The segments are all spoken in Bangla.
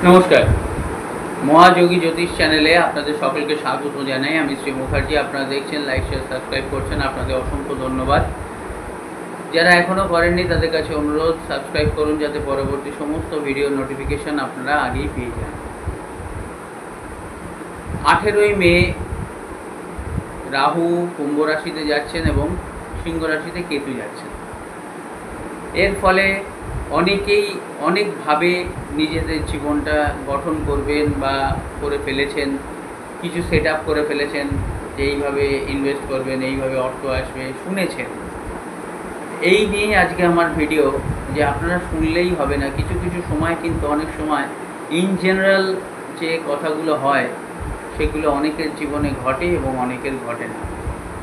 নমস্কার। মহাযোগী জ্যোতিষ চ্যানেলে আপনাদের সকলকে স্বাগত জানাই। আমি শ্রী মুখার্জি। আপনারা দেখছেন, লাইক শেয়ার সাবস্ক্রাইব করছেন, আপনাদের অসংখ্য ধন্যবাদ। যারা এখনও করেননি তাদের কাছে অনুরোধ, সাবস্ক্রাইব করুন যাতে পরবর্তী সমস্ত ভিডিওর নোটিফিকেশান আপনারা আগেই পেয়ে যান। 18ই মে রাহু কুম্ভ রাশিতে যাচ্ছেন এবং সিংহ রাশিতে কেতু যাচ্ছেন। এর ফলে অনেকেই অনেকভাবে নিজেদের জীবনটা গঠন করবেন বা করে ফেলেছেন, কিছু সেট আপ করে ফেলেছেন যে এইভাবে ইনভেস্ট করবেন, এইভাবে অর্থ আসবে, শুনেছেন। এই নিয়ে আজকে আমার ভিডিও, যে আপনারা শুনলেই হবে না, কিছু কিছু সময় কিন্তু অনেক সময় ইন জেনারেল যে কথাগুলো হয় সেগুলো অনেকের জীবনে ঘটে এবং অনেকের ঘটে না,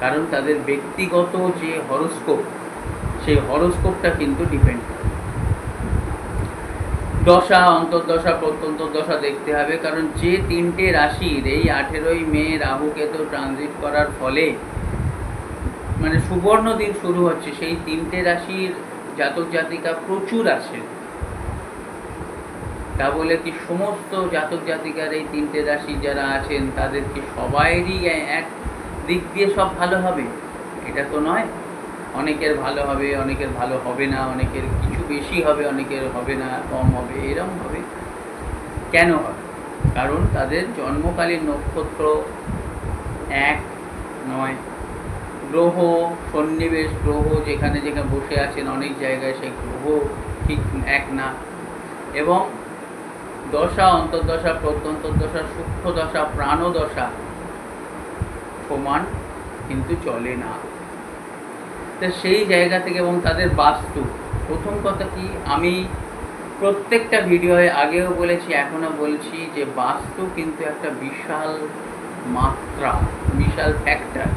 কারণ তাদের ব্যক্তিগত যে হরোস্কোপ, সেই হরোস্কোপটা কিন্তু ডিপেন্ড করে। দশা, অন্তর্দশা, প্রত্যন্তর্দশা দেখতে হবে, কারণ যে তিনটে রাশির এই 18ই মে রাহু কেতু ট্রানজিট করার ফলে মানে সুবর্ণ দিন শুরু হচ্ছে, সেই তিনটে রাশির জাতক জাতিকা প্রচুর আছে। তা বলে কি সমস্ত জাতক জাতিকার এই তিনটে রাশি যারা আছেন তাদের কি সবাইরই এক দিক দিয়ে সব ভালো হবে? এটা তো নয়। অনেকের ভালো হবে, অনেকের ভালো হবে না, অনেকের কিছু বেশি হবে, অনেকের হবে না, কম হবে, এরকম হবে। কেন হবে? কারণ তাদের জন্মকালীন নক্ষত্র এক নয়, গ্রহ সন্নিবেশ, গ্রহ যেখানে যেখানে বসে আছেন অনেক জায়গায় সেই গ্রহ ঠিক এক না, এবং দশা, অন্তর্দশা, প্রত্যন্তর্দশা, সূক্ষ্ম দশা, প্রাণদশা সমান কিন্তু চলে না। তো সেই জায়গা থেকে, এবং তাদের বাস্তু, প্রথম কথা কি, আমি প্রত্যেকটা ভিডিওয়ে আগেও বলেছি, এখনও বলছি যে বাস্তু কিন্তু একটা বিশাল মাত্রা, বিশাল ফ্যাক্টর।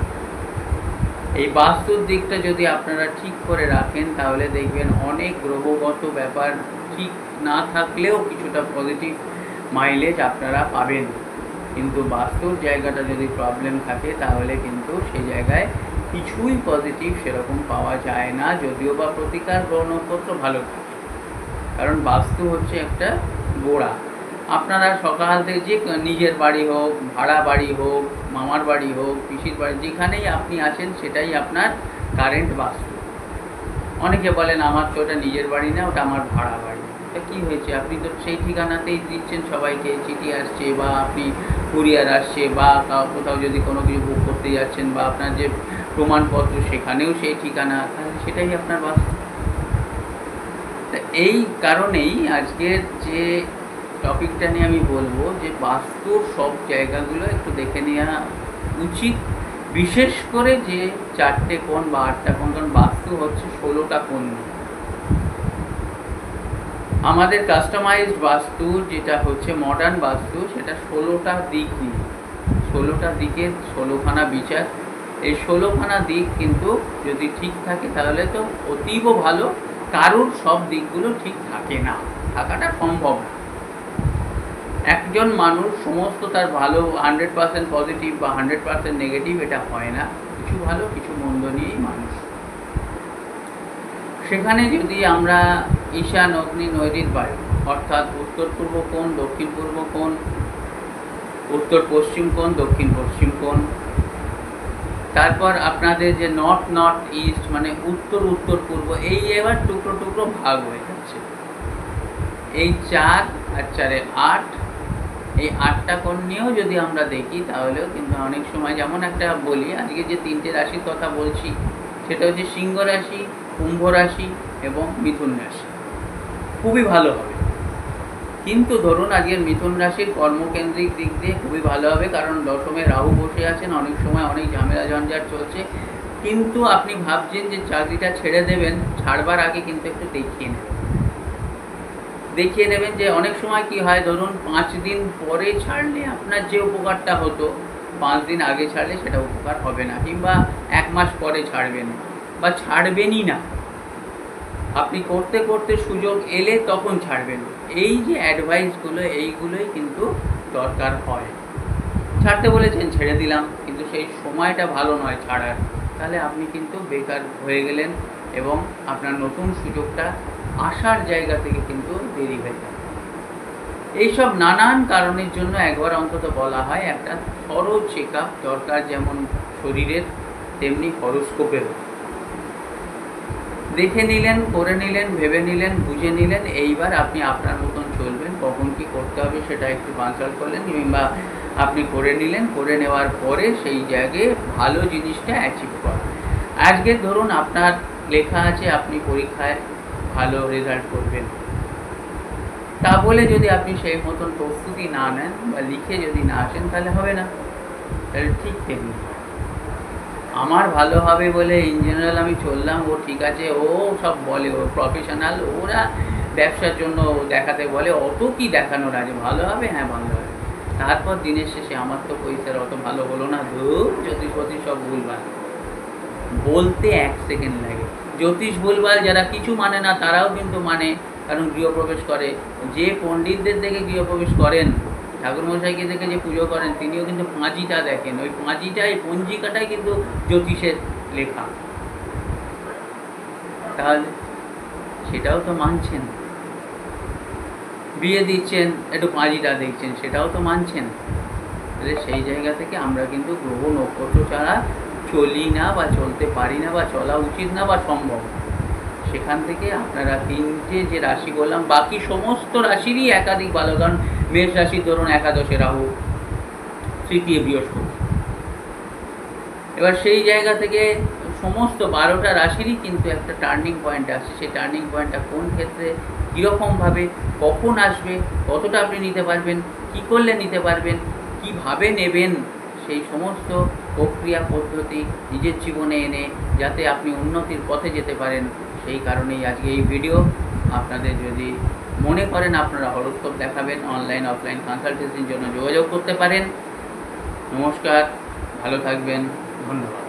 এই বাস্তুর দিকটা যদি আপনারা ঠিক করে রাখেন তাহলে দেখবেন অনেক গ্রহগত ব্যাপার ঠিক না থাকলেও কিছুটা পজিটিভ মাইলেজ আপনারা পাবেন, কিন্তু বাস্তুর জায়গাটা যদি প্রবলেম থাকে তাহলে কিন্তু সেই জায়গায় কিছুই পজিটিভ সেরকম পাওয়া যায় না, যদিও বা প্রতিকার গ্রহ নক্ষত্র ভালো থাকে। কারণ বাস্তু হচ্ছে একটা গোড়া। আপনারা সকাল থেকে যে নিজের বাড়ি হোক, ভাড়া বাড়ি হোক, মামার বাড়ি হোক, পিসির বাড়ি, যেখানেই আপনি আছেন সেটাই আপনার কারেন্ট বাস্তু। অনেকে বলেন আমার তো ওটা নিজের বাড়ি না, ওটা আমার ভাড়া বাড়ি। তা কী হয়েছে? আপনি তো সেই ঠিকানাতেই দিচ্ছেন সবাইকে, চিঠি আসছে বা আপনি কুরিয়ার আসছে বা কোথাও যদি কোনো কিছু বুক করতে যাচ্ছেন বা আপনার যে প্রমাণপত্র সেখানেও সেই ঠিকানা, তাহলে সেটাই আপনার বাস্তু। তা এই কারণেই আজকের যে টপিকটা নিয়ে আমি বলবো যে বাস্তুর সব জায়গাগুলো একটু দেখে নেওয়া উচিত, বিশেষ করে যে 4টে কোণ বা 8টা কোণ, কারণ বাস্তু হচ্ছে 16টা কোণ। আমাদের কাস্টমাইজড বাস্তু যেটা হচ্ছে মডার্ন বাস্তু, সেটা 16টা দিক নিয়ে, 16টা দিকের 16খানা বিচার। এই 16খানা দিক কিন্তু যদি ঠিক থাকে তাহলে তো অতীব ভালো। কারুর সব দিকগুলো ঠিক থাকে না, থাকাটা সম্ভব না। একজন মানুষ সমস্ত তার ভালো 100% পজিটিভ বা 100% নেগেটিভ এটা হয় না, কিছু ভালো কিছু মন্দ নিয়েই মানুষ। সেখানে যদি আমরা ঈশান, অগ্নি, নৈঋত, বায়ু, অর্থাৎ উত্তর পূর্ব কোণ, দক্ষিণ পূর্ব কোণ, উত্তর পশ্চিম কোণ, দক্ষিণ পশ্চিম কোণ, তারপর আপনাদের যে নর্থ নর্থ ইস্ট মানে উত্তর উত্তর পূর্ব, এই এবার টুকরো টুকরো ভাগ হয়ে যাচ্ছে। এই 4 আর 4 8, এই 8টা কোণ নিয়েও যদি আমরা দেখি তাহলেও কিন্তু অনেক সময়, যেমন একটা বলি, আজকে যে 3টে রাশির কথা বলছি সেটা হচ্ছে সিংহ রাশি, কুম্ভ রাশি এবং মিথুন রাশি। খুবই ভালো হবে, কিন্তু ধরুন আজকের মিথুন রাশির কর্মকেন্দ্রিক দিক দিয়ে খুবই ভালো হবে, কারণ দশমে রাহু বসে আছেন, অনেক সময় অনেক ঝামেলা ঝঞ্ঝাট চলছে, কিন্তু আপনি ভাবছেন যে চাকরিটা ছেড়ে দেবেন, ছাড়বার আগে কিন্তু একটু দেখিয়ে নেবেন যে অনেক সময় কি হয়, ধরুন 5 দিন পরে ছাড়লে আপনার যে উপকারটা হতো 5 দিন আগে ছাড়লে সেটা উপকার হবে না, কিংবা 1 মাস পরে ছাড়বেন বা ছাড়বেনই না, আপনি করতে করতে সুযোগ এলে তখন ছাড়বেন। এই যে অ্যাডভাইসগুলো, এইগুলোই কিন্তু দরকার হয়। ছাড়তে বলেছেন ছেড়ে দিলাম, কিন্তু সেই সময়টা ভালো নয় ছাড়ার, তাহলে আপনি কিন্তু বেকার হয়ে গেলেন এবং আপনার নতুন সুযোগটা আসার জায়গা থেকে কিন্তু দেরি হয়ে যাবে। এইসব নানান কারণের জন্য একবার অন্তত বলা হয় একটা থরো চেক আপ দরকার, যেমন শরীরের তেমনি হরোস্কোপেরও। দেখে নিলেন, করে নিলেন, ভেবে নিলেন, বুঝে নিলেন, এইবার আপনি আপনার মতন চলবেন। কখন কি করতে হবে সেটা একটু কনসাল্ট করলেন, কিংবা আপনি করে নিলেন, করে নেওয়ার পরে সেই জায়গায় ভালো জিনিসটা অ্যাচিভ করা। আজকে ধরুন আপনার লেখা আছে আপনি পরীক্ষায় ভালো রেজাল্ট করবেন, তা বলে যদি আপনি সেই মতন প্রস্তুতি না নেন বা লিখে যদি না আসেন তাহলে হবে না। তাহলে ঠিক তেমনি আমার ভালো হবে বলে ইন জেনারেল আমি চললাম, ও ঠিক আছে, ও সব বলে, ও প্রফেশনাল, ওরা ব্যবসার জন্য দেখাতে বলে, অত কি দেখানোর আছে, ভালো হবে, হ্যাঁ ভালো হবে। তারপর দিনের শেষে আমার তো পয়সার অত ভালো হলো না, ধূপ জ্যোতিষ ফতিষ সব ভুলভাল, বলতে 1 সেকেন্ড লাগে। জ্যোতিষ ভুলভাল যারা কিছু মানে না তারাও কিন্তু মানে, কারণ গৃহপ্রবেশ করে। যে পণ্ডিতদের দেখে গৃহপ্রবেশ করেন, ঠাকুরমশাইকে দেখে যে পুজো করেন, তিনিও কিন্তু পাঁজিটা দেখেন। ওই পাঁজিটাই, পঞ্জিকাটাই কিন্তু জ্যোতিষের লেখা। তাহলে সেটাও তো মানছেন। বিয়ে দিচ্ছেন, একটু পাঁজিটা দেখছেন, সেটাও তো মানছেন। তাহলে সেই জায়গা থেকে আমরা কিন্তু গ্রহ নক্ষত্র ছাড়া চলি না, বা চলতে পারি না, বা চলা উচিত না, বা সম্ভব। সেখান থেকে আপনারা 3টে যে রাশি বললাম, বাকি সমস্ত রাশিরই একাধিক ভালো। কারণ মেষ রাশির ধরুন একাদশে রাহু, তৃতীয় বৃহস্পতি। এবার সেই জায়গা থেকে সমস্ত 12টা রাশিরই কিন্তু একটা টার্নিং পয়েন্ট আসছে। সেই টার্নিং পয়েন্টটা কোন ক্ষেত্রে, কীরকমভাবে, কখন আসবে, কতটা আপনি নিতে পারবেন, কী করলে নিতে পারবেন, কীভাবে নেবেন, সেই সমস্ত প্রক্রিয়া পদ্ধতি নিজের জীবনে এনে যাতে আপনি উন্নতির পথে যেতে পারেন, সেই কারণেই আজকে এই ভিডিও। আপনাদের যদি মনে করেন আপনারা হরোস্কোপ দেখাবেন, অনলাইন অফলাইন কনসালটেন্সির জন্য যোগাযোগ করতে পারেন। নমস্কার, ভালো থাকবেন, ধন্যবাদ।